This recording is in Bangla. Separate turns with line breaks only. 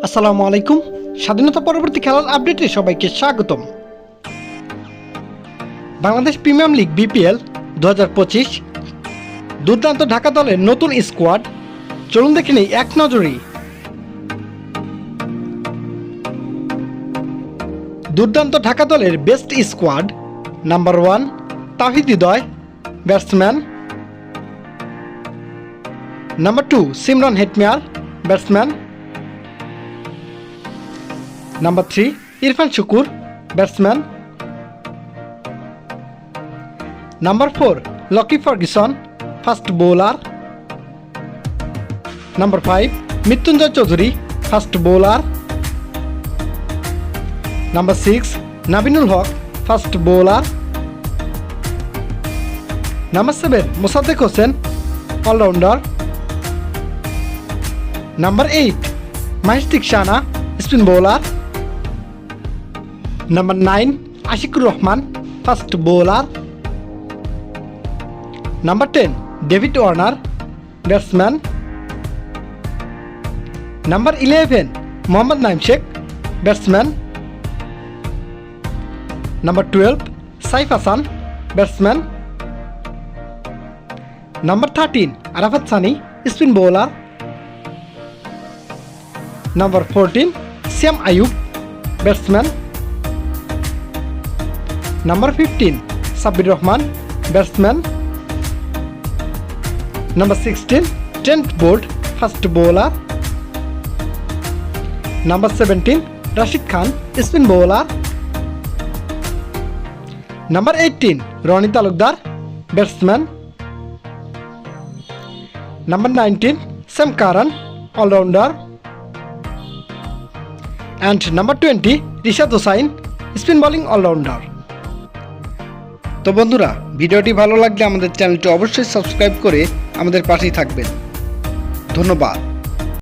আসসালামু আলাইকুম। স্বাধীনতা পরবর্তী খেলার আপডেটে সবাইকে স্বাগতম। বাংলাদেশ প্রিমিয়ার লিগ বিপিএল 2025 দুর্দান্ত ঢাকা দলের নতুন স্কোয়াড, চলুন দেখে নেই এক নজরেই। দুর্দান্ত ঢাকা দলের best squad. Number 1 Towhid Hridoy, batsman. Number 2 Shimron Hetmyer, batsman. Number 3 Irfan Sukkur, batsman. Number 4 Lockie Ferguson, fast bowler. Number 5 Mrittunjoy Chowdhury, fast bowler. Number 6 Naveen-ul Haq, fast bowler. Number 7 Mosaddek Hossain, all-rounder. Number 8 Maheesh Theekshana, spin bowler. Number 9 Ashiqur Rahman, fast bowler. Number 10 David Warner, batsman. Number 11 Mohammad Naim Sheikh, batsman. Number 12 Saif Hassan, batsman. Number 13 Arafat Sunny, spin bowler. Number 14 Saim Ayub, batsman. Number 15 Sabbir Rahman, batsman. Number 16 Trent Boult, fast bowler. Number 17 Rashid Khan, spin bowler. Number 18 Rony Talukdar, batsman. Number 19 Sam Curran, allrounder. And number 20 Rishad Hossain, spin bowling allrounder. তো বন্ধুরা, ভিডিওটি ভালো লাগলে আমাদের চ্যানেলটি অবশ্যই সাবস্ক্রাইব করে আমাদের পাশেই থাকবেন। ধন্যবাদ।